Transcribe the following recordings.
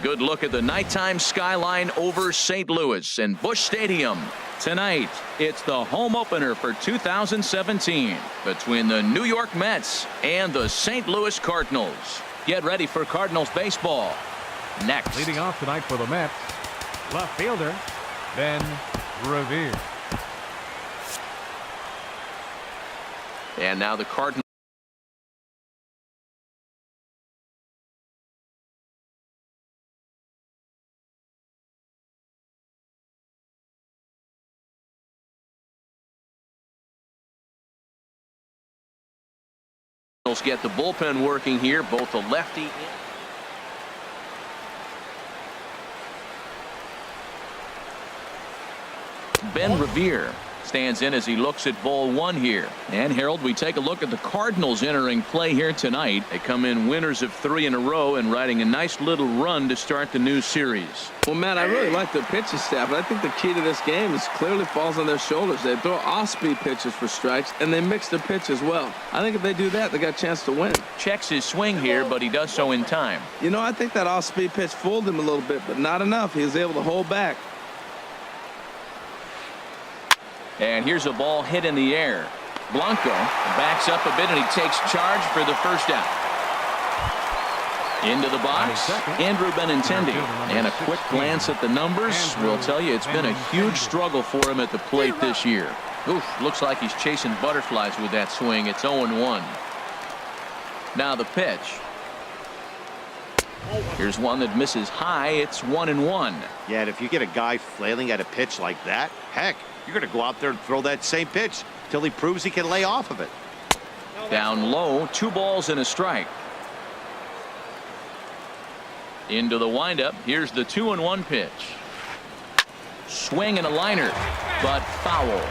good look at the nighttime skyline over St. Louis and Busch Stadium. Tonight, it's the home opener for 2017 between the New York Mets and the St. Louis Cardinals. Get ready for Cardinals baseball next. Leading off tonight for the Mets, left fielder Ben Revere. And now the Cardinals get the bullpen working here, both the lefty and Ben Revere stands in as he looks at ball one here. And Harold, we take a look at the Cardinals entering play here tonight. They come in winners of 3 in a row and riding a nice little run to start the new series. Well, Matt, I really like their pitching staff, but I think the key to this game is clearly falls on their shoulders. They throw off-speed pitches for strikes, and they mix their pitch as well. I think if they do that, they got a chance to win. Checks his swing here, but he does so in time. You know, I think that off-speed pitch fooled him a little bit, but not enough. He was able to hold back. And here's a ball hit in the air. Blanco backs up a bit and he takes charge for the first out. Into the box, Andrew Benintendi. And a quick glance at the numbers will tell you it's been a huge struggle for him at the plate this year. Oof, looks like he's chasing butterflies with that swing. It's 0-1. Now the pitch. Here's one that misses high. It's 1-1. Yeah, and if you get a guy flailing at a pitch like that, heck, you're going to go out there and throw that same pitch till he proves he can lay off of it. Down low, 2 balls and a strike. Into the windup. Here's the 2-1 pitch. Swing and a liner, but foul.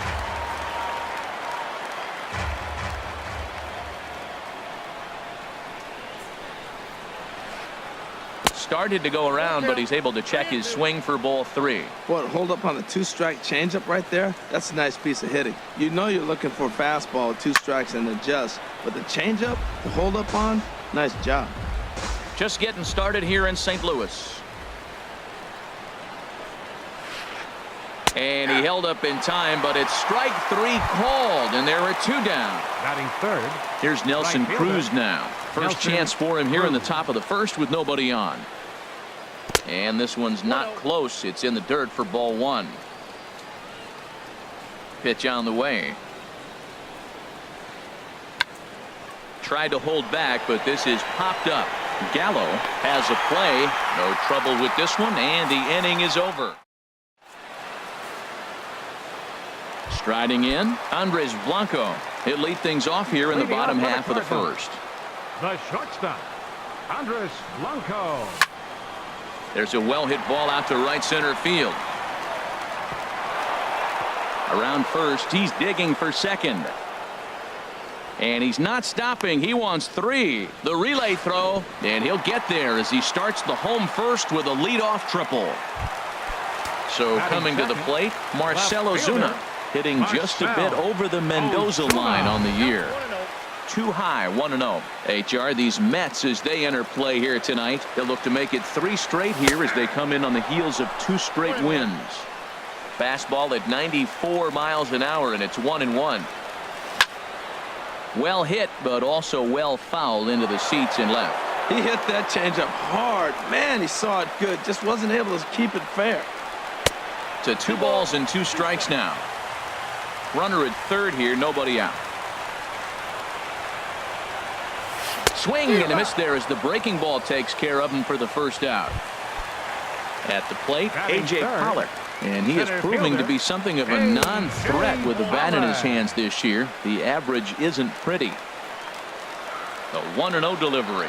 Started to go around, but he's able to check his swing for ball 3. Boy, hold up on the 2-strike changeup right there. That's a nice piece of hitting. You know you're looking for a fastball with 2 strikes and adjust, but the changeup to hold up on, nice job. Just getting started here in St. Louis. And he held up in time, but it's strike 3 called, and there are 2 down. Batting third. Here's Nelson Cruz now. First chance for him here in the top of the first with nobody on. And this one's not close. It's in the dirt for ball 1. Pitch on the way. Tried to hold back, but this is popped up. Gallo has a play. No trouble with this one, and the inning is over. Striding in, Andres Blanco. He'll lead things off here in the bottom half of the first. The shortstop, Andres Blanco. There's a well-hit ball out to right center field. Around first, he's digging for second. And he's not stopping. He wants 3. The relay throw, and he'll get there as he starts the home first with a leadoff triple. So coming to the plate, Marcell Ozuna, hitting just a bit over the Mendoza line on the year. Too high, 1-0. HR, these Mets, as they enter play here tonight, they'll look to make it 3 straight here as they come in on the heels of 2 straight wins. Fastball at 94 miles an hour, and it's 1-1. Well hit, but also well fouled into the seats and left. He hit that changeup hard. Man, he saw it good. Just wasn't able to keep it fair. To 2 balls and 2 strikes now. Runner at third here, nobody out. Swing and a miss there as the breaking ball takes care of him for the first out. At the plate, A.J. Pollock. And he is proving to be something of a non-threat with the bat in his hands this year. The average isn't pretty. The 1-0 delivery.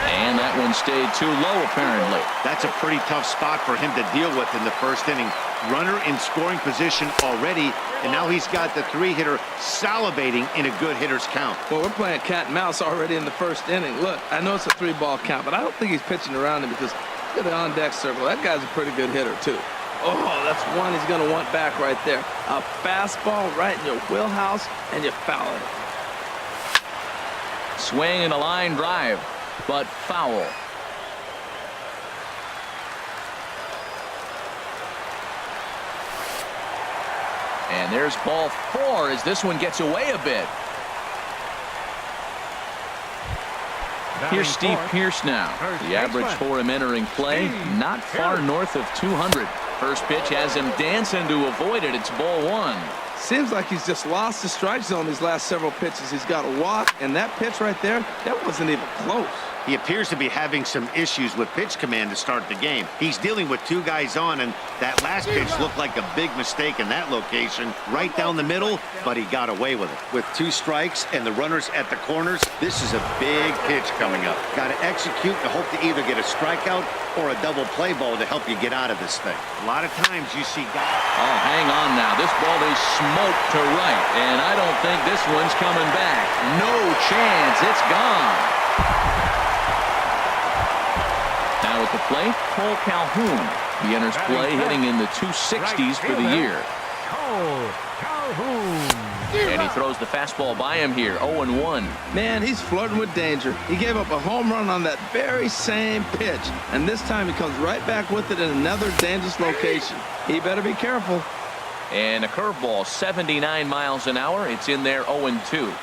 And that one stayed too low, apparently. That's a pretty tough spot for him to deal with in the first inning. Runner in scoring position already, and now he's got the 3-hitter salivating in a good hitter's count. Well, we're playing cat and mouse already in the first inning. Look, I know it's a 3-ball count, but I don't think he's pitching around him because look at the on-deck circle. That guy's a pretty good hitter, too. Oh, that's one he's going to want back right there. A fastball right in your wheelhouse, and you foul it. Swing and a line drive, but foul. And there's ball 4 as this one gets away a bit. Here's Steve Pearce now. The average for him entering play, not far north of 200. First pitch has him dancing to avoid it. It's ball 1. Seems like he's just lost the strike zone these last several pitches. He's got a walk, and that pitch right there, that wasn't even close. He appears to be having some issues with pitch command to start the game. He's dealing with 2 guys on, and that last pitch looked like a big mistake in that location, right down the middle, but he got away with it. With 2 strikes and the runners at the corners, this is a big pitch coming up. Got to execute to hope to either get a strikeout or a double play ball to help you get out of this thing. A lot of times you see guys... Oh, hang on now. This ball is smoked to right, and I don't think this one's coming back. No chance. It's gone. Now at the plate, Cole Calhoun. He enters play hitting in the 260s for the year. Cole Calhoun. And he throws the fastball by him here, 0-1. Man, he's flirting with danger. He gave up a home run on that very same pitch, and this time he comes right back with it in another dangerous location. He better be careful. And a curveball, 79 miles an hour. It's in there, 0-2.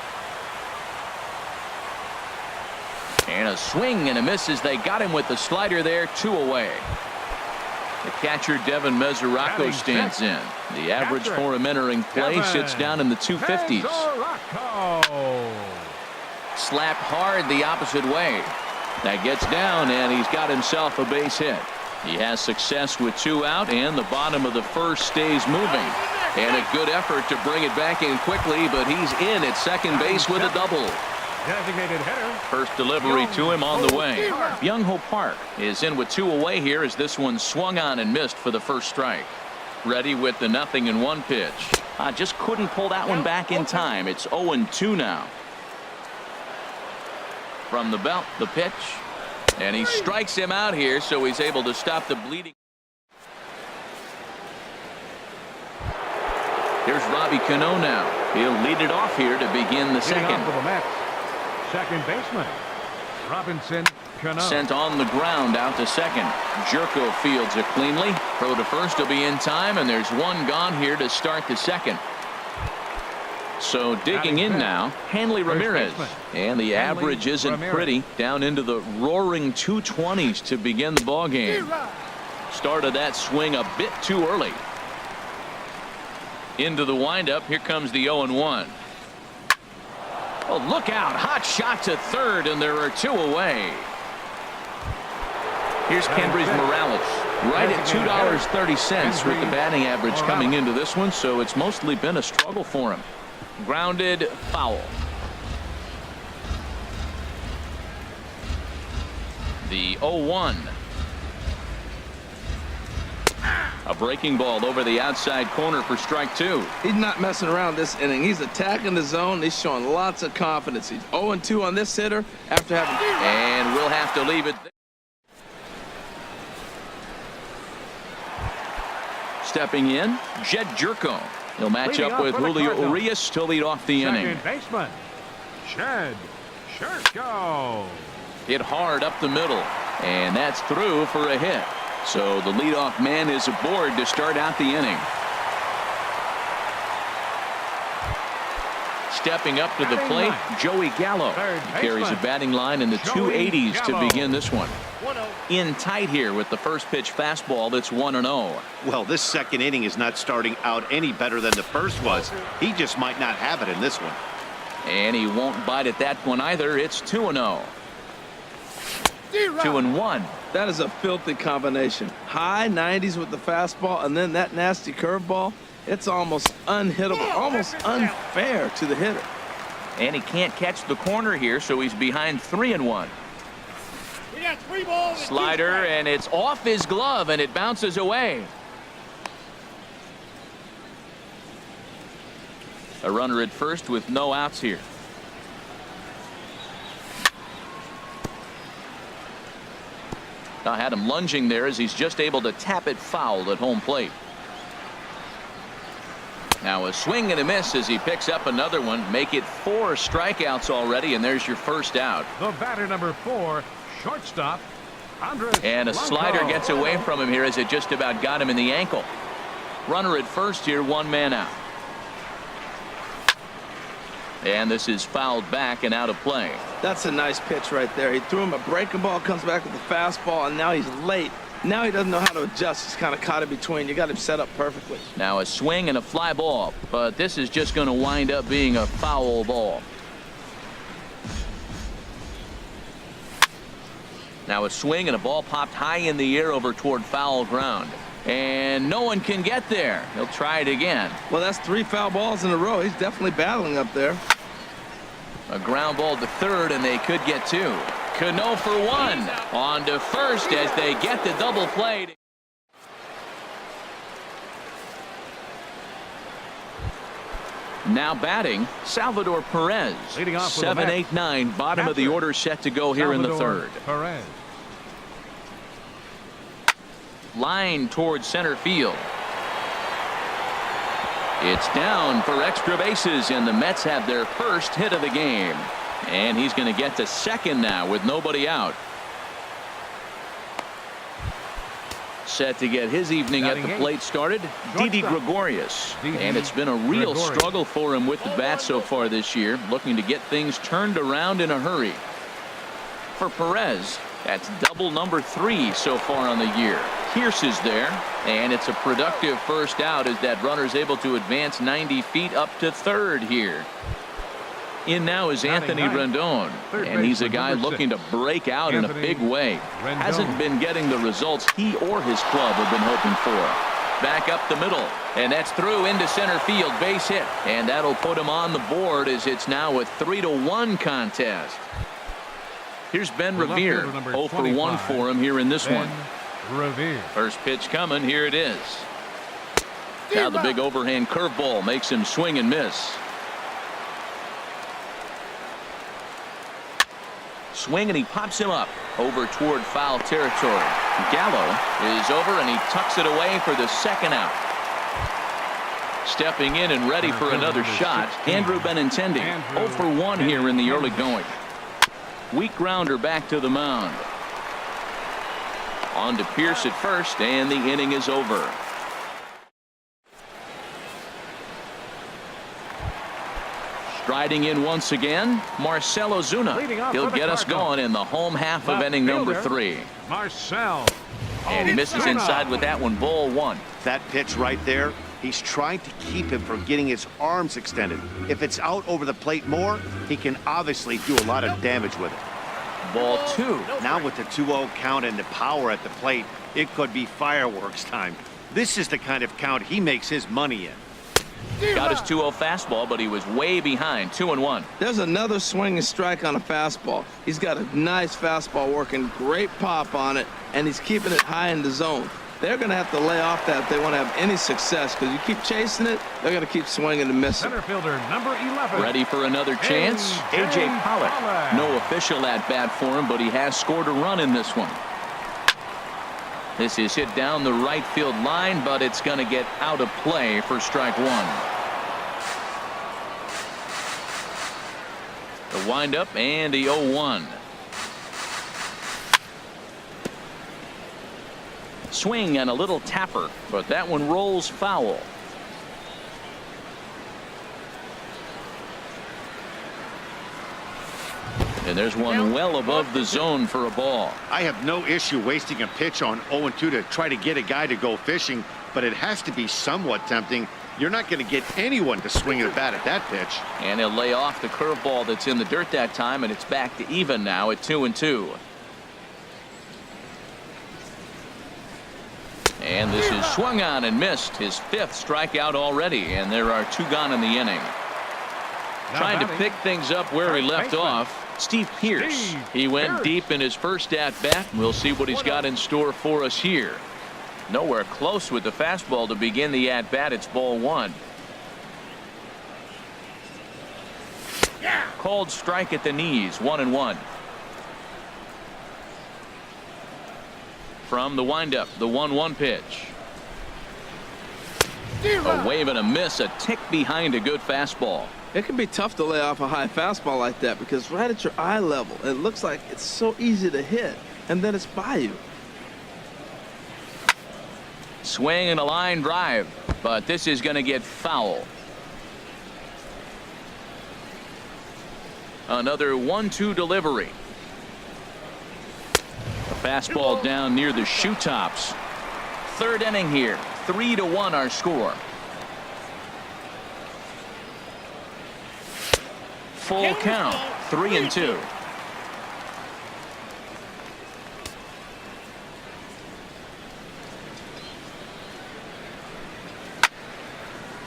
And a swing and a miss as they got him with the slider there, 2 away. The catcher, Devin Mesoraco, stands in. The average for him entering play sits down in the 250s. Slapped hard the opposite way. That gets down, and he's got himself a base hit. He has success with 2 out, and the bottom of the first stays moving. And a good effort to bring it back in quickly, but he's in at second base with a double. Designated hitter. First delivery to him on the way. Byung-Ho Park is in with 2 away here as this one swung on and missed for the first strike. Ready with the 0-1 pitch. Just couldn't pull that one back in time. It's 0-2 now. From the belt, the pitch. And he strikes him out here, so he's able to stop the bleeding. Here's Robbie Cano now. He'll lead it off here to begin the second. Second baseman Robinson Cano. Sent on the ground out to second. Jerko fields it cleanly. Throw to first will be in time, and there's one gone here to start the second. So digging in now, Hanley Ramirez. And the average isn't pretty. Down into the roaring 220s to begin the ball game. Started that swing a bit too early. Into the windup. Here comes the 0-1. Oh, look out. Hot shot to third, and there are 2 away. Here's Kendrys Morales. Right at $2.30 with the batting average coming into this one, so it's mostly been a struggle for him. Grounded foul. The 0-1. A breaking ball over the outside corner for strike 2. He's not messing around this inning. He's attacking the zone. He's showing lots of confidence. He's 0-2 on this hitter after having... And we'll have to leave it there. Stepping in, Jed Jerko. He'll match up with Julio Urias to lead off the inning. Second baseman Jed Jerko. Hit hard up the middle, and that's through for a hit. So the leadoff man is aboard to start out the inning. Stepping up to the plate, Joey Gallo. He carries a batting line in the 280s to begin this one. In tight here with the first pitch fastball that's 1-0. Well, this second inning is not starting out any better than the first was. He just might not have it in this one. And he won't bite at that one either. It's 2-0. 2-1. That is a filthy combination. High 90s with the fastball, and then that nasty curveball. It's almost unhittable, almost unfair to the hitter. And he can't catch the corner here, so he's behind 3-1. Slider, and it's off his glove, and it bounces away. A runner at first with no outs here. I had him lunging there as he's just able to tap it foul at home plate. Now a swing and a miss as he picks up another one. Make it 4 strikeouts already, and there's your first out. The batter number 4, shortstop Andres. And a slider gets away from him here as it just about got him in the ankle. Runner at first here, 1 man out. And this is fouled back and out of play. That's a nice pitch right there. He threw him a breaking ball, comes back with a fastball, and now he's late. Now he doesn't know how to adjust. He's kind of caught in between. You got him set up perfectly. Now a swing and a fly ball, but this is just going to wind up being a foul ball. Now a swing and a ball popped high in the air over toward foul ground. And no one can get there. He'll try it again. Well, that's 3 foul balls in a row. He's definitely battling up there. A ground ball to third, and they could get 2. Cano for 1. On to first as they get the double play. Now batting, Salvador Perez. Leading off with 7, the 8, 9. Bottom of the order set to go here in the third. Perez. Line towards center field. It's down for extra bases, and the Mets have their first hit of the game. And he's going to get to second now with nobody out. Set to get his evening at the plate started, Didi Gregorius. And it's been a real struggle for him with the bat so far this year, looking to get things turned around in a hurry. For Perez, that's double number 3 so far on the year. Pierce is there, and it's a productive first out as that runner's able to advance 90 feet up to third here. In now is Anthony Rendon, and he's a guy looking to break out in a big way. Hasn't been getting the results he or his club have been hoping for. Back up the middle, and that's through into center field, base hit, and that'll put him on the board as it's now a 3-1 contest. Here's Ben Revere, 0 for 1 for him here in this one. Revere. First pitch coming, here it is. Now the big overhand curveball makes him swing and miss. Swing, and he pops him up over toward foul territory. Gallo is over, and he tucks it away for the second out. Stepping in and ready for another shot, Andrew Benintendi, 0 for 1 here in the early going. Weak grounder back to the mound. On to Pierce at first, and the inning is over. Striding in once again, Marcell Ozuna. He'll get us going in the home half of inning number 3. Marcell. And he misses inside with that one, ball 1. That pitch right there, he's trying to keep him from getting his arms extended. If it's out over the plate more, he can obviously do a lot of damage with it. Ball 2. Now with the 2-0 count and the power at the plate, it could be fireworks time. This is the kind of count he makes his money in. Got his 2-0 fastball, but he was way behind. 2-1. There's another swinging strike on a fastball. He's got a nice fastball working, great pop on it, and he's keeping it high in the zone. They're going to have to lay off that if they want to have any success, because you keep chasing it, they're going to keep swinging and missing. Center fielder number 11. Ready for another chance? A.J. Pollock. No official at bat for him, but he has scored a run in this one. This is hit down the right field line, but it's going to get out of play for strike 1. The windup and the 0-1. Swing and a little tapper, but that one rolls foul. And there's one well above the zone for a ball. I have no issue wasting a pitch on 0-2 to try to get a guy to go fishing, but it has to be somewhat tempting. You're not going to get anyone to swing a bat at that pitch. And he'll lay off the curveball that's in the dirt that time, and it's back to even now at 2-2. And this is swung on and missed, his 5th strikeout already, and there are 2 gone in the inning. Trying to pick things up where he left off, Steve Pierce. He went deep in his first at-bat. We'll see what he's got in store for us here. Nowhere close with the fastball to begin the at-bat. It's ball 1. Called strike at the knees, 1-1. From the windup, the 1-1 pitch. A wave and a miss, a tick behind a good fastball. It can be tough to lay off a high fastball like that because right at your eye level, it looks like it's so easy to hit, and then it's by you. Swing and a line drive, but this is going to get foul. Another 1-2 delivery. A fastball down near the shoe tops. Third inning here. 3-1 our score. Full count. 3-2.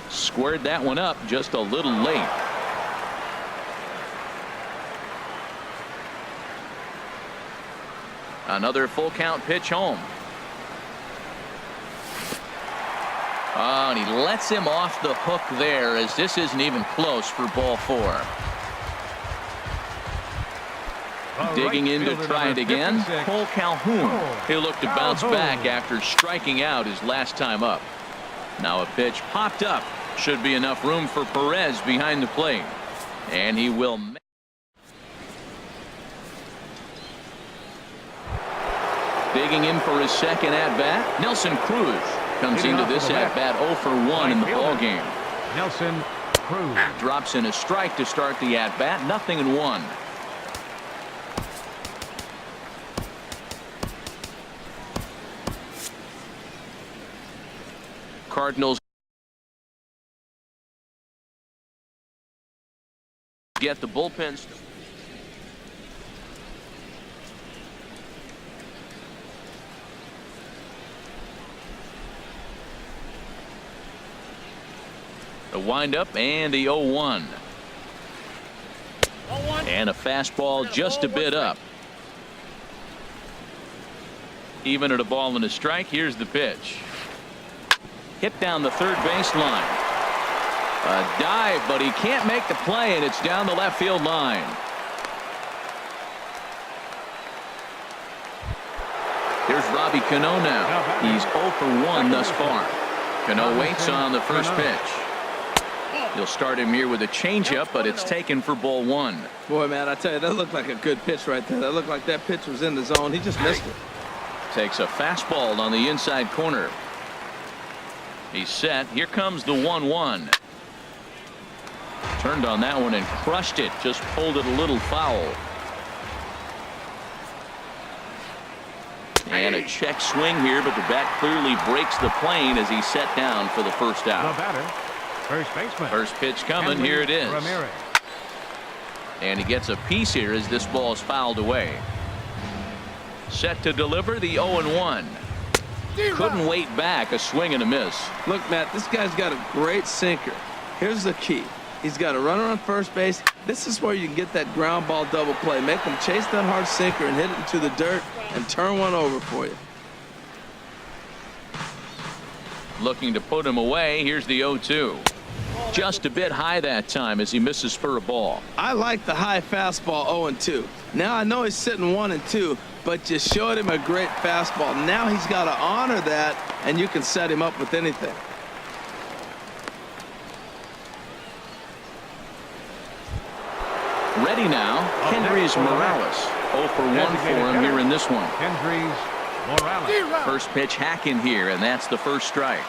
Squared that one up just a little late. Another full count pitch home. Oh, and he lets him off the hook there, as this isn't even close for ball 4. Digging in to try it again. Cole Calhoun. He'll look to bounce back after striking out his last time up. Now a pitch popped up. Should be enough room for Perez behind the plate. And he will. Digging in for his second at-bat. Nelson Cruz comes into this at-bat 0 for 1 in the ballgame. Nelson Cruz drops in a strike to start the at-bat. 0-1. Cardinals get the bullpen. The windup and the 0-1. And a fastball just a bit up. Even at a ball and a strike, here's the pitch. Hit down the third baseline. A dive, but he can't make the play, and it's down the left field line. Here's Robbie Cano now. He's 0 for 1 thus far. Cano waits on the first pitch. He'll start him here with a changeup, but it's taken for ball 1. Boy, man, I tell you, that looked like a good pitch right there. That looked like that pitch was in the zone. He just missed it. Takes a fastball on the inside corner. He's set. Here comes the 1-1. Turned on that one and crushed it. Just pulled it a little foul. And a check swing here, but the bat clearly breaks the plane as he's set down for the first out. The batter, first baseman. First pitch coming. Here it is. Ramirez. And he gets a piece here as this ball is fouled away. Set to deliver the 0-1. Couldn't wait back. A swing and a miss. Look, Matt, this guy's got a great sinker. Here's the key. He's got a runner on first base. This is where you can get that ground ball double play. Make him chase that hard sinker and hit it into the dirt and turn one over for you. Looking to put him away. Here's the 0-2. Just a bit high that time as he misses for a ball. I like the high fastball 0-2. Now I know he's sitting 1-2, but you showed him a great fastball. Now he's got to honor that, and you can set him up with anything. Ready now, Kendrys Morales. 0 for 1 for him here in this one. Kendrys Morales. First pitch hack in here, and that's the first strike.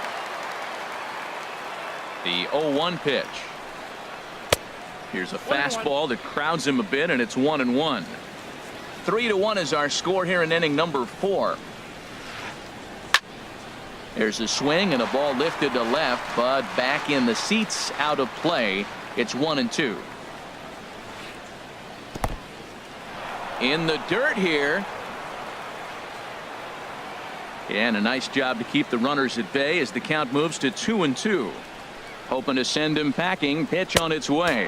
The 0-1 pitch. Here's a fastball that crowds him a bit, and it's 1-1. 3-1 is our score here in inning number 4. There's a swing and a ball lifted to left, but back in the seats, out of play. It's 1-2. In the dirt here. And a nice job to keep the runners at bay as the count moves to 2-2. Hoping to send him packing. Pitch on its way.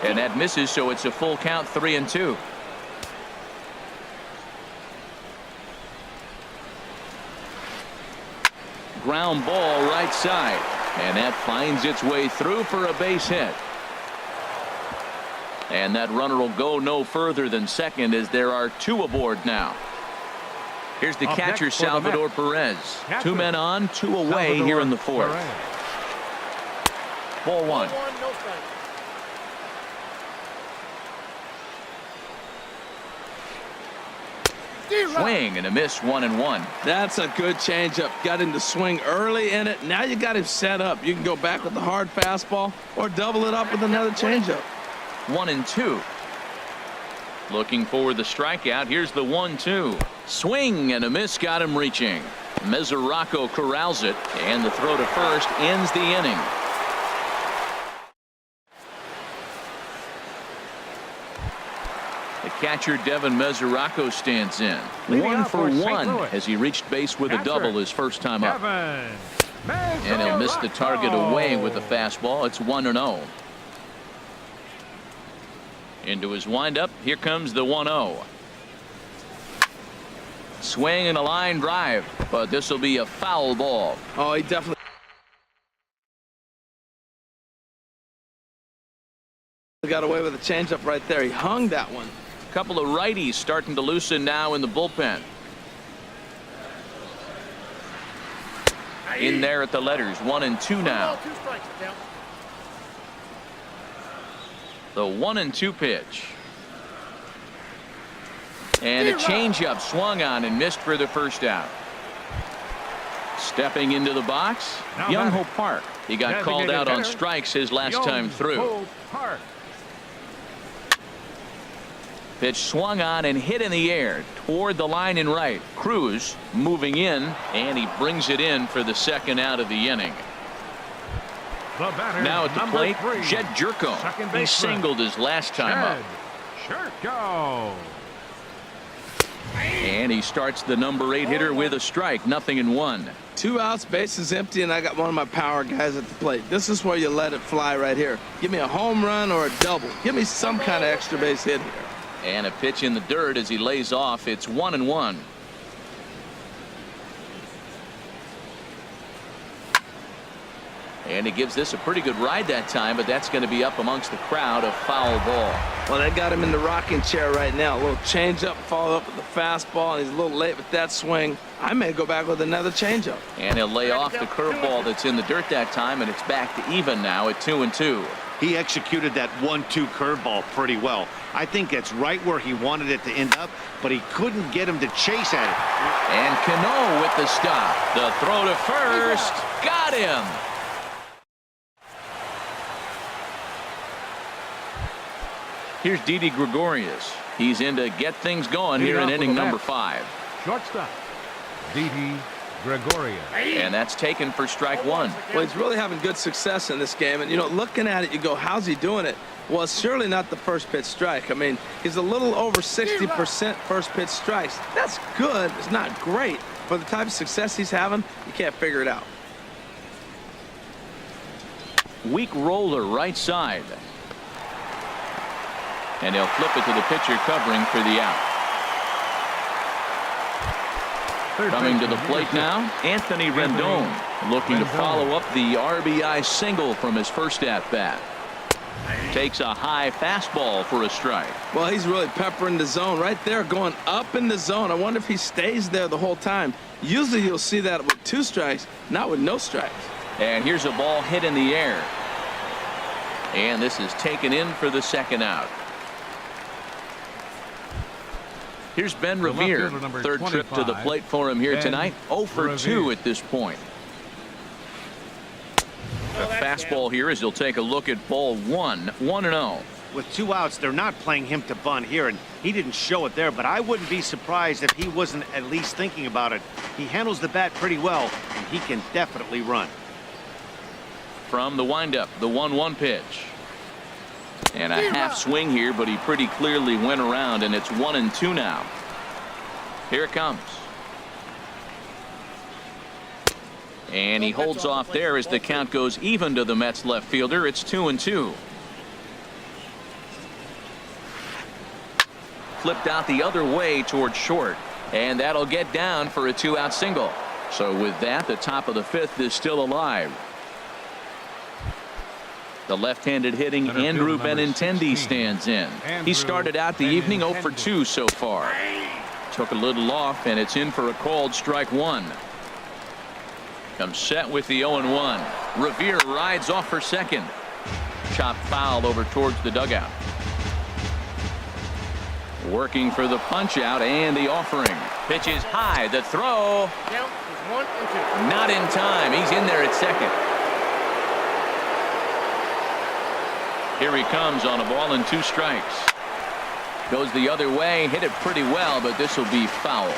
And that misses, so it's a full count, 3-2. Ground ball right side. And that finds its way through for a base hit. And that runner will go no further than second as there are 2 aboard now. Here's the catcher, Salvador Perez. 2 men on, 2 away here in the 4th. Ball 1. Swing and a miss, 1-1. That's a good changeup. Got him to swing early in it. Now you got him set up. You can go back with the hard fastball or double it up with another changeup. 1-2. Looking for the strikeout. Here's the 1-2. Swing and a miss, got him reaching. Mesoraco corrals it, and the throw to first ends the inning. The catcher Devin Mesoraco stands in. Leading 1 off for for St. 1 Louis. as he reached base with a Catcher, double his first time up. Devin And he'll miss the target away with the fastball. It's 1-0. Into his windup. Here comes the 1-0. Swing and a line drive, but this will be a foul ball. Oh, he definitely got away with a changeup right there. He hung that one. A couple of righties starting to loosen now in the bullpen. In there at the letters, 1-2 now. The 1-2 pitch. And a changeup swung on and missed for the first out. Stepping into the box, Young-Ho Park. He got called out on strikes his last time through. Pitch swung on and hit in the air toward the line and right. Cruz moving in, and he brings it in for the second out of the inning. Now at the plate, Jed Jerko. He singled his last time up. Jerko. And he starts the number 8 hitter with a strike, 0-1. 2 outs, bases empty, and I got one of my power guys at the plate. This is where you let it fly right here. Give me a home run or a double. Give me some kind of extra base hit here. And a pitch in the dirt as he lays off. It's 1-1. And he gives this a pretty good ride that time, but that's going to be up amongst the crowd. A foul ball. Well, they got him in the rocking chair right now. A little changeup, follow up with the fastball, and he's a little late with that swing. I may go back with another changeup. And he'll lay off the curveball that's in the dirt that time, and it's back to even now at 2-2. He executed that 1-2 curveball pretty well. I think it's right where he wanted it to end up, but he couldn't get him to chase at it. And Cano with the stop. The throw to first. Got him. Here's Didi Gregorius. He's in to get things going here in inning number 5. Shortstop, Didi Gregorius. And that's taken for strike 1. Well, he's really having good success in this game. And, you know, looking at it, you go, how's he doing it? Well, it's surely not the first pitch strike. I mean, he's a little over 60% first pitch strikes. That's good. It's not great. For the type of success he's having, you can't figure it out. Weak roller right side. And he'll flip it to the pitcher covering for the out. Coming to the plate now, Anthony Rendon, looking to follow up the RBI single from his first at-bat. Takes a high fastball for a strike. Well, he's really peppering the zone right there, going up in the zone. I wonder if he stays there the whole time. Usually you'll see that with 2 strikes, not with no strikes. And here's a ball hit in the air. And this is taken in for the second out. Here's Ben Revere, third trip to the plate for him here tonight. 0 for 2 at this point. A fastball here as he'll take a look at ball 1, 1-0. With 2 outs, they're not playing him to bunt here, and he didn't show it there, but I wouldn't be surprised if he wasn't at least thinking about it. He handles the bat pretty well, and he can definitely run. From the windup, the 1-1 pitch. And a half swing here, but he pretty clearly went around, and it's 1-2 now. Here it comes. And he holds off there as the count goes even to the Mets left fielder. It's 2-2. Flipped out the other way towards short, and that'll get down for a 2-out single. So with that, the top of the 5th is still alive. The left-handed hitting Andrew Benintendi stands in. He started out the evening 0 for 2 so far. Took a little off, and it's in for a called strike 1. Comes set with the 0-1. Revere rides off for second. Chopped foul over towards the dugout. Working for the punch out and the offering. Pitch is high. The throw. Not in time. He's in there at second. Here he comes on a ball and 2 strikes. Goes the other way, hit it pretty well, but this will be foul.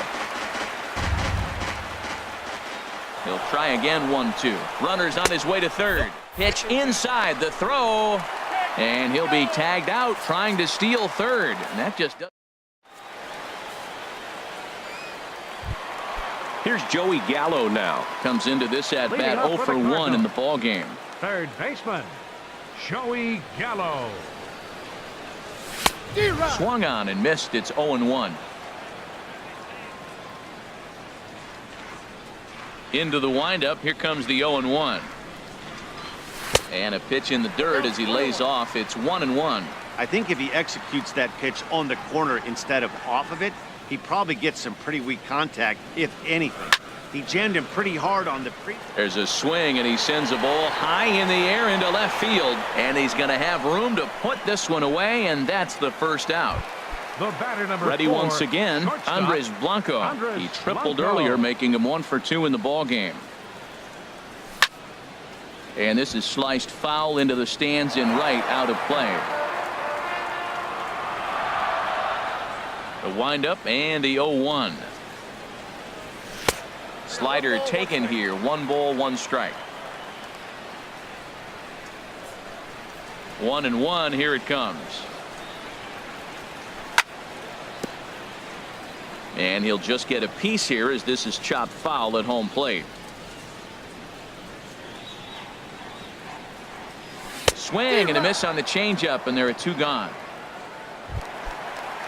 He'll try again, 1-2. Runner's on his way to third. Pitch inside, the throw, and he'll be tagged out trying to steal third. And that just does. Here's Joey Gallo now. Comes into this at bat 0 for 1 in the ball game. Third baseman, Joey Gallo. Swung on and missed. It's 0-1. Into the windup. Here comes the 0-1. And a pitch in the dirt as he lays off. It's 1-1. I think if he executes that pitch on the corner instead of off of it, he probably gets some pretty weak contact, if anything. He jammed him pretty hard on the pre. There's a swing, and he sends a ball high in the air into left field. And he's going to have room to put this one away, and that's the first out. The batter number Ready 4, once again, shortstop, Andres Blanco. He tripled earlier, making him 1 for 2 in the ball game. And this is sliced foul into the stands in right, out of play. The windup and the 0-1. Slider taken here. 1 ball, 1 strike. 1-1. Here it comes. And he'll just get a piece here as this is chopped foul at home plate. Swing and a miss on the changeup, and there are 2 gone.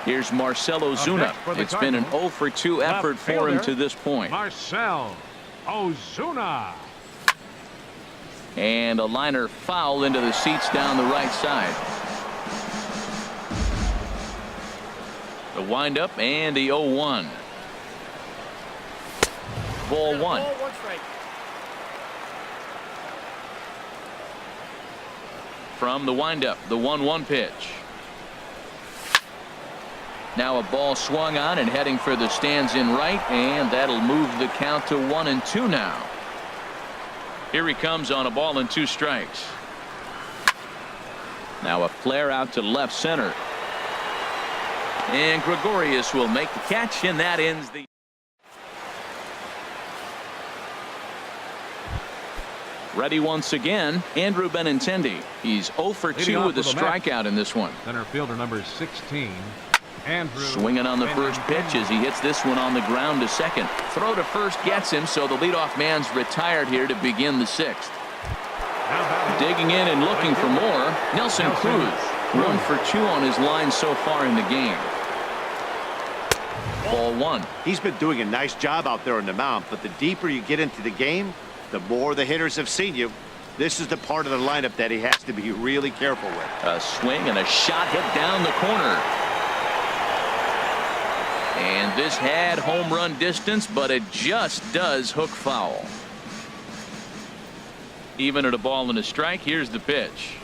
Here's Marcell Ozuna. It's been an 0 for 2 effort for him to this point. Marcell Ozuna. And a liner foul into the seats down the right side. The windup and the 0-1. Ball 1. From the windup, the 1-1 pitch. Now a ball swung on and heading for the stands in right, and that'll move the count to 1-2 now. Here he comes on a ball and 2 strikes. Now a flare out to left center. And Gregorius will make the catch, and that ends the. Ready once again, Andrew Benintendi. He's 0 for 2 with a strikeout in this one. Center fielder number 16. Andrew swinging on the first pitch as he hits this one on the ground to second. Throw to first gets him, so the leadoff man's retired here to begin the 6th. Digging in and looking for more, Nelson Cruz. 1 for 2 on his line so far in the game. Ball 1. He's been doing a nice job out there on the mound, but the deeper you get into the game, the more the hitters have seen you. This is the part of the lineup that he has to be really careful with. A swing and a shot hit down the corner. And this had home run distance, but it just does hook foul. Even at a ball and a strike, here's the pitch.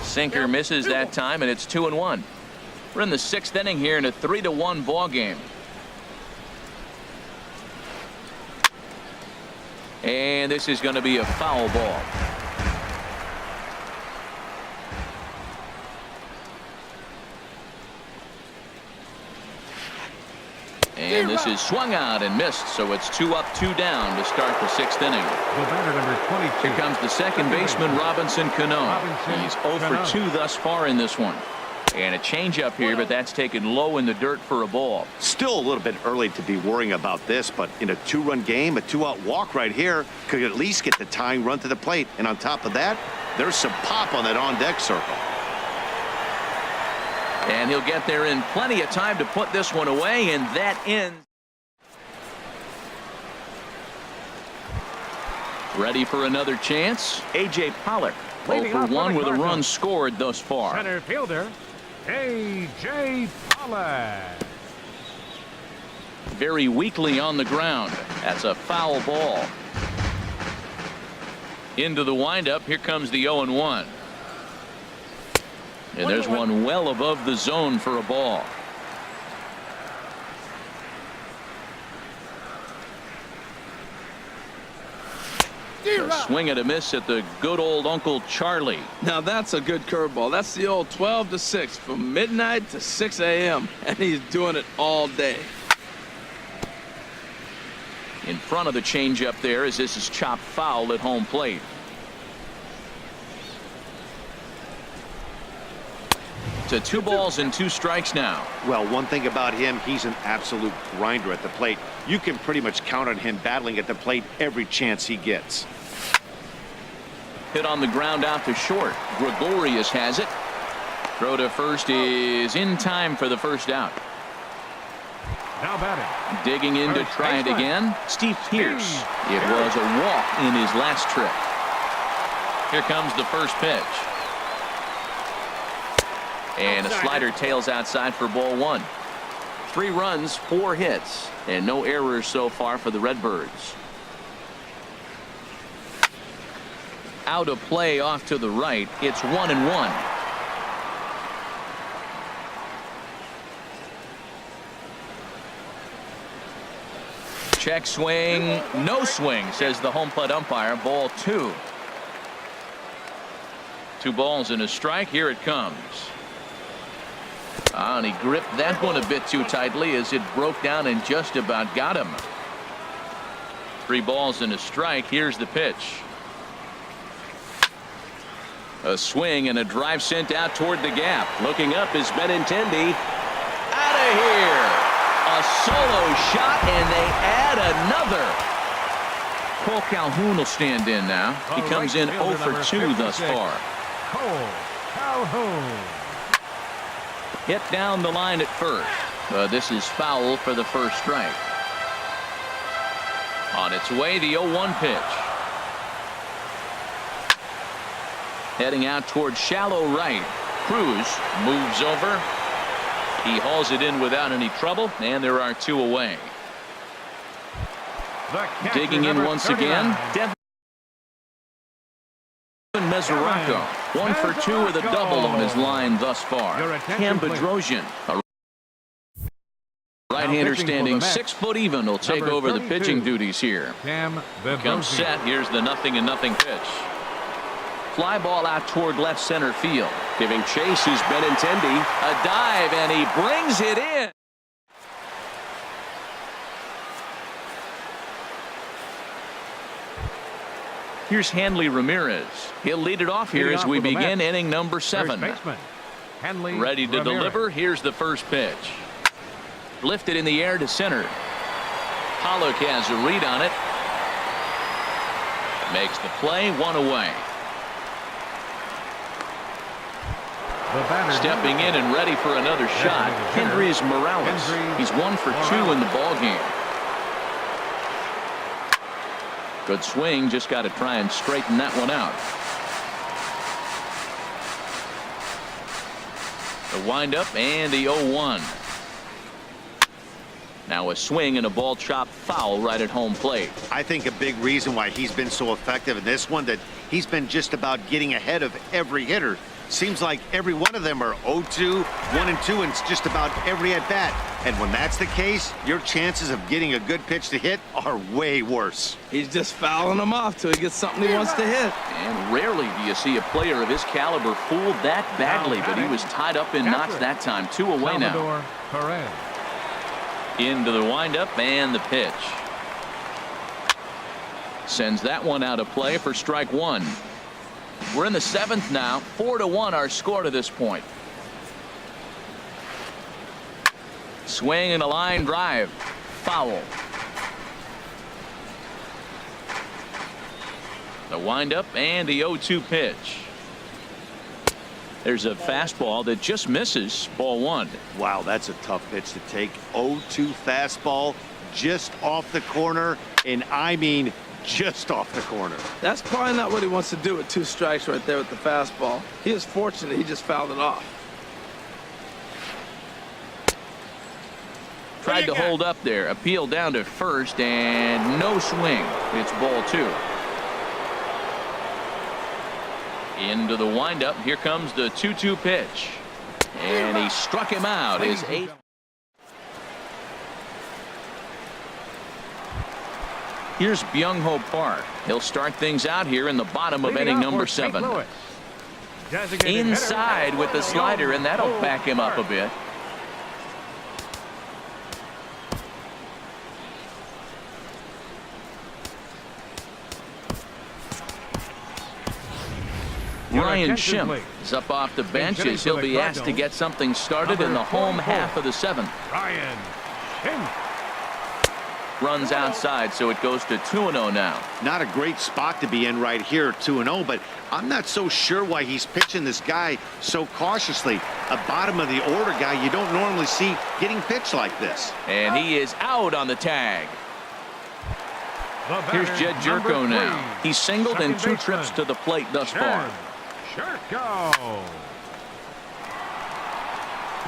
Sinker misses that time, and it's 2-1. We're in the 6th inning here in a 3-1 ball game. And this is going to be a foul ball. And this is swung out and missed, so it's 2 up, 2 down to start the 6th inning. The batter number 22. Here comes the second baseman, Robinson Cano. He's 0 for 2 thus far in this one. And a changeup here, but that's taken low in the dirt for a ball. Still a little bit early to be worrying about this, but in a 2-run game, a 2-out walk right here could at least get the tying run to the plate. And on top of that, there's some pop on that on-deck circle. And he'll get there in plenty of time to put this one away, and that ends. Ready for another chance? A.J. Pollock. 0 for 1 with a run scored thus far. Center fielder, A.J. Pollock. Very weakly on the ground. That's a foul ball. Into the windup. Here comes the 0-1. And there's one well above the zone for a ball. A swing and a miss at the good old Uncle Charlie. Now that's a good curveball. That's the old 12 to 6 from midnight to 6 a.m. and he's doing it all day. In front of the changeup there as this is chopped foul at home plate. To 2 balls and 2 strikes now. Well, one thing about him, he's an absolute grinder at the plate. You can pretty much count on him battling at the plate every chance he gets. Hit on the ground out to short. Gregorius has it. Throw to first is in time for the first out. Now batting. Digging in to try it again. Steve Pierce. It was a walk in his last trip. Here comes the first pitch. And a slider tails outside for ball 1. 3 runs, 4 hits, and no errors so far for the Redbirds. Out of play off to the right. It's 1-1. Check swing, no swing, says the home plate umpire. Ball 2. 2 balls and a strike. Here it comes. And he gripped that one a bit too tightly as it broke down and just about got him. 3 balls and a strike. Here's the pitch. A swing and a drive sent out toward the gap. Looking up is Benintendi. Out of here. A solo shot, and they add another. Cole Calhoun will stand in now. He comes in 0 for 2 thus far. Cole Calhoun. Hit down the line at first. This is foul for the first strike. On its way, the 0-1 pitch. Heading out toward shallow right. Cruz moves over. He hauls it in without any trouble, and there are 2 away. Digging in once again. Devin Mesoraco. 1 for 2 with a double on his line thus far. Cam Bedrosian, a right-hander standing 6 foot even, will take over the pitching duties here. Comes set. Here's the 0-0 pitch. Fly ball out toward left center field. Giving chase is Benintendi. A dive, and he brings it in. Here's Hanley Ramirez. He'll lead it off here as we begin inning number 7. Ready to deliver. Here's the first pitch. Lifted in the air to center. Pollock has a read on it. Makes the play. 1 away. Stepping in and ready for another shot. Kendrys Morales. He's 1 for 2 in the ballgame. Good swing. Just got to try and straighten that one out. The windup and the 0-1. Now a swing and a ball chopped foul right at home plate. I think a big reason why he's been so effective in this one, that he's been just about getting ahead of every hitter. Seems like every one of them are 0-2, 1-2, and it's just about every at bat. And when that's the case, your chances of getting a good pitch to hit are way worse. He's just fouling them off till he gets something he wants to hit. And rarely do you see a player of his caliber fooled that badly, but he was tied up in knots that time. 2 away now. Into the windup and the pitch. Sends that one out of play for strike 1. We're in the 7th now. 4-1 our score to this point. Swing and a line drive. Foul. The windup and the 0-2 pitch. There's a fastball that just misses. Ball 1. Wow, that's a tough pitch to take. 0-2 fastball just off the corner, and I mean just off the corner. That's probably not what he wants to do with 2 strikes right there with the fastball. He is fortunate he just fouled it off. Tried to hold up there. Appeal down to first, and no swing. It's ball 2. Into the windup. Here comes the 2-2 pitch. And he struck him out. His 8th. Here's Byung-Ho Park. He'll start things out here in the bottom of inning number 7. Inside with the slider, and that'll back him up a bit. Ryan Schimpf is up off the bench as he'll be asked to get something started in the home half of the 7th. Ryan Schimpf runs outside, so it goes to 2-0 now. Not a great spot to be in right here, 2-0, but I'm not so sure why he's pitching this guy so cautiously. A bottom of the order guy you don't normally see getting pitched like this. And he is out on the tag. Here's Jed Jerko now. He's singled in 2 trips to the plate thus far. Jerko.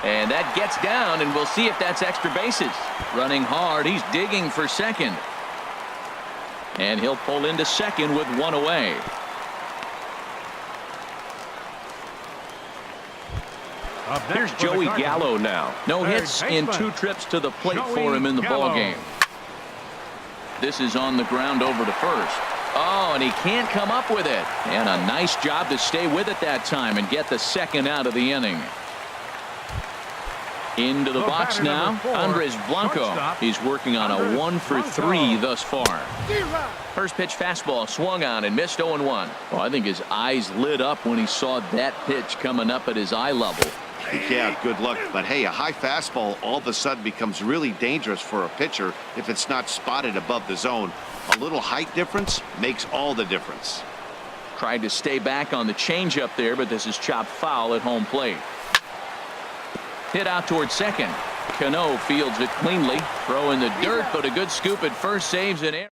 And that gets down, and we'll see if that's extra bases. Running hard, he's digging for second. And he'll pull into second with 1 away. Here's Joey Gallo now. No hits in 2 trips to the plate for him in the ball game. This is on the ground over to first. Oh, and he can't come up with it. And a nice job to stay with it that time and get the second out of the inning. Into the box now, Andres Blanco. He's working on a 1-for-3 thus far. First pitch fastball swung on and missed 0-1. Well, I think his eyes lit up when he saw that pitch coming up at his eye level. Yeah, good luck. But hey, a high fastball all of a sudden becomes really dangerous for a pitcher if it's not spotted above the zone. A little height difference makes all the difference. Tried to stay back on the changeup there, but this is chopped foul at home plate. Hit out towards second. Cano fields it cleanly. Throw in the dirt, but a good scoop at first saves an error.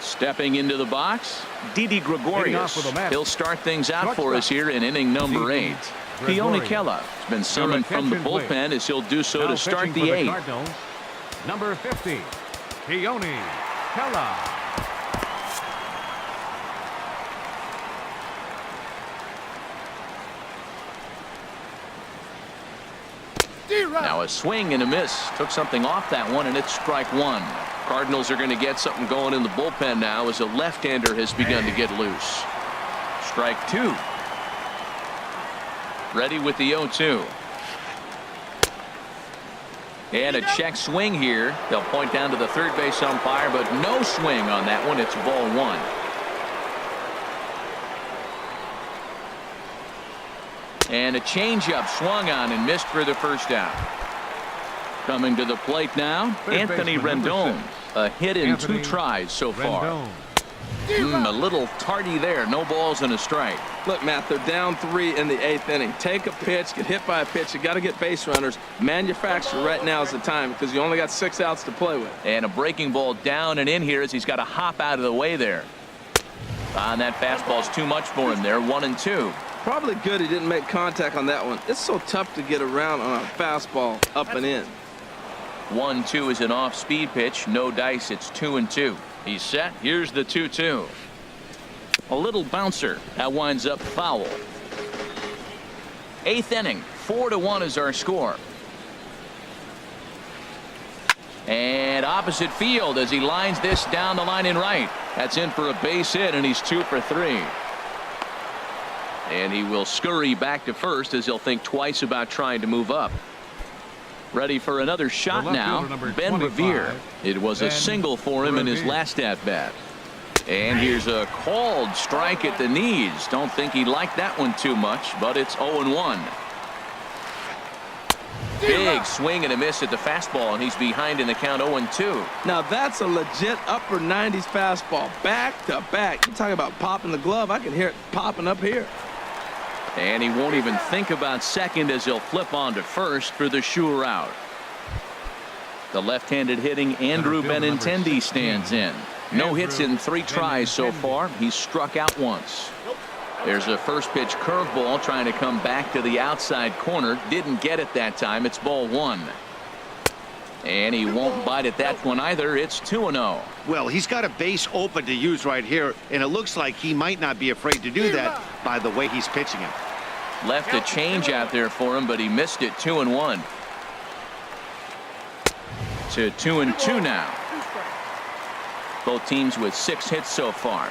Stepping into the box, Didi Gregorius. He'll start things out for us here in inning number 8. Keone Kela has been summoned from the bullpen as he'll do so to start the 8th. Number 50, Keone Kela. Now a swing and a miss. Took something off that one, and it's strike 1. Cardinals are going to get something going in the bullpen now as a left-hander has begun to get loose. Strike 2. Ready with the 0-2. And a check swing here. They'll point down to the third base umpire, but no swing on that one. It's ball 1. And a changeup swung on and missed for the first out. Coming to the plate now, Anthony Rendon. A hit in 2 tries so far. A little tardy there. No balls and a strike. Look, Matt, they're down 3 in the 8th inning. Take a pitch, get hit by a pitch. You got to get base runners. Manufacture right now is the time because you only got 6 outs to play with. And a breaking ball down and in here as he's got to hop out of the way there. And that fastball's too much for him there. 1-2. Probably good he didn't make contact on that one. It's so tough to get around on a fastball up and in. 1-2 is an off-speed pitch. No dice. It's 2-2. He's set. Here's the 2-2. A little bouncer. That winds up foul. 8th inning. 4-1 is our score. And opposite field as he lines this down the line in right. That's in for a base hit, and he's 2 for 3. And he will scurry back to first as he'll think twice about trying to move up. Ready for another shot now. Ben Revere. It was a single for him in his last at-bat. And here's a called strike at the knees. Don't think he liked that one too much, but it's 0-1. Big swing and a miss at the fastball, and he's behind in the count 0-2. Now that's a legit upper 90s fastball. Back to back. You talking about popping the glove. I can hear it popping up here. And he won't even think about second as he'll flip on to first for the sure out. The left-handed hitting Andrew Benintendi stands in. No hits in 3 tries so far. He's struck out once. There's a first pitch curveball trying to come back to the outside corner. Didn't get it that time. It's ball 1. And he won't bite at that one either. It's 2-0. Well, he's got a base open to use right here, and it looks like he might not be afraid to do that by the way he's pitching him. Left a change out there for him, but he missed it. 2-1. to 2-2 now. Both teams with 6 hits so far.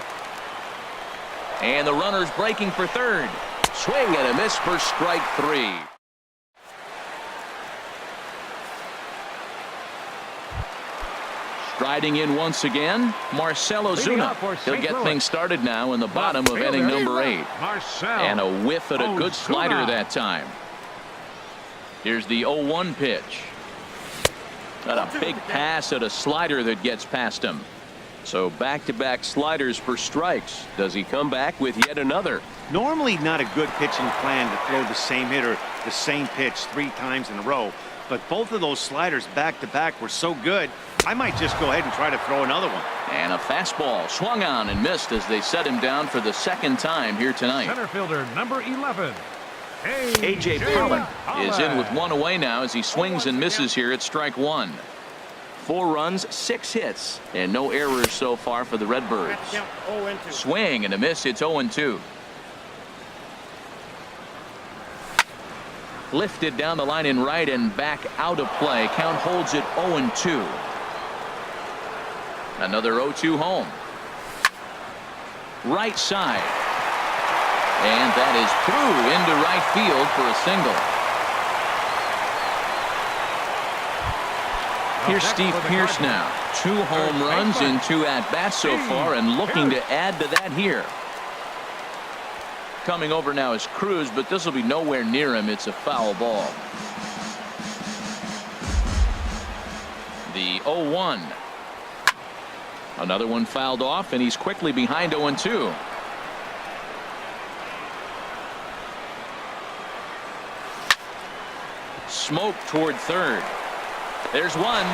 And the runner's breaking for third. Swing and a miss for strike 3. Striding in once again, Marcell Ozuna. He'll get things started now in the bottom of inning number 8. And a whiff at a good slider that time. Here's the 0-1 pitch. Got a big pass at a slider that gets past him. So back-to-back sliders for strikes. Does he come back with yet another? Normally not a good pitching plan to throw the same hitter the same pitch 3 times in a row. But both of those sliders back-to-back were so good, I might just go ahead and try to throw another one. And a fastball swung on and missed as they set him down for the 2nd time here tonight. Center fielder number 11. A.J. Pollock is in with 1 away now as he swings and misses here at strike 1. 4 runs, 6 hits, and no errors so far for the Redbirds. Swing and a miss. It's 0-2. Lifted down the line in right and back out of play. Count holds it 0-2. Another 0-2 home. Right side. And that is through into right field for a single. Here's Steve Pearce now. 2 home runs in 2 at-bats so far and looking to add to that here. Coming over now is Cruz, but this will be nowhere near him. It's a foul ball. The 0-1. Another one fouled off, and he's quickly behind 0-2. Smoke toward third. There's one.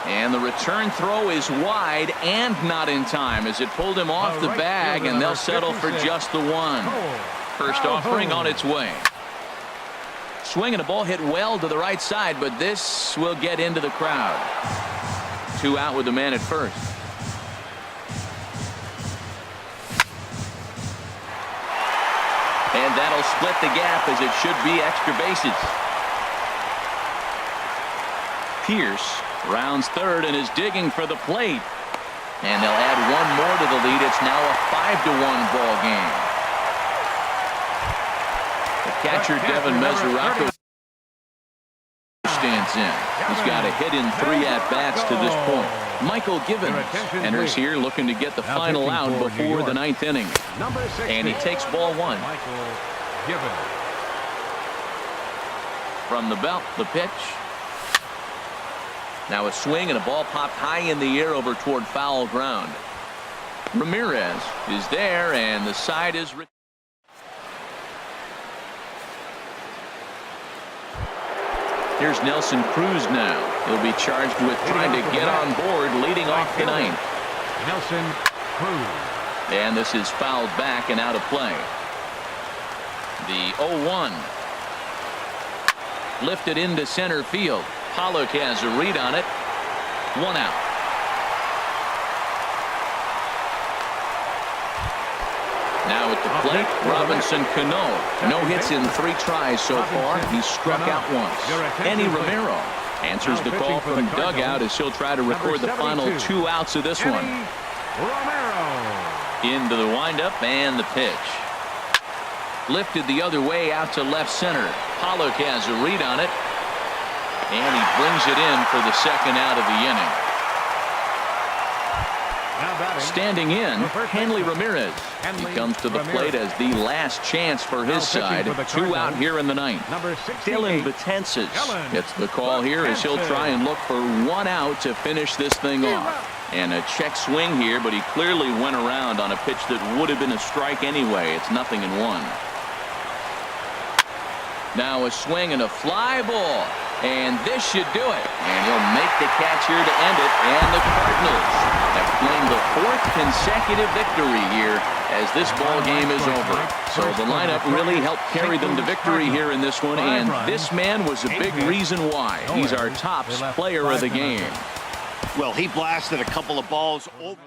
And the return throw is wide and not in time as it pulled him off the bag, and they'll settle for just the 1. First offering on its way. Swing and a ball hit well to the right side, but this will get into the crowd. 2 out with the man at first. And that'll split the gap as it should be extra bases. Pearce rounds third and is digging for the plate. And they'll add 1 more to the lead. It's now a 5-1 ball game. The catcher Devin Mesoraco stands in. He's got a hit in 3 at-bats to this point. Michael Givens enters here looking to get the final out before the 9th inning. And he takes ball 1. From the belt, the pitch. Now a swing and a ball popped high in the air over toward foul ground. Ramirez is there, and the side is. Here's Nelson Cruz now. He'll be charged with trying to get on board leading off the 9th. Nelson Cruz. And this is fouled back and out of play. The 0-1. Lifted into center field. Pollock has a read on it. 1 out. Now at the plate, Robinson Cano. No hits in 3 tries so far. He's struck out once. Eddie Romero answers the call from dugout as he'll try to record the final 2 outs of this one. Into the windup and the pitch. Lifted the other way out to left center. Pollock has a read on it. And he brings it in for the 2nd out of the inning. Standing in, Hanley Ramirez. He comes to the plate as the last chance for his side. 2 out here in the 9th. Dylan Betances gets the call here as he'll try and look for 1 out to finish this thing off. And a check swing here, but he clearly went around on a pitch that would have been a strike anyway. It's 0-1. Now a swing and a fly ball. And this should do it. And he'll make the catch here to end it. And the Cardinals have claimed the 4th consecutive victory here as this ball game is over. So the lineup really helped carry them to victory here in this one. And this man was a big reason why. He's our top player of the game. Well, he blasted a couple of balls over.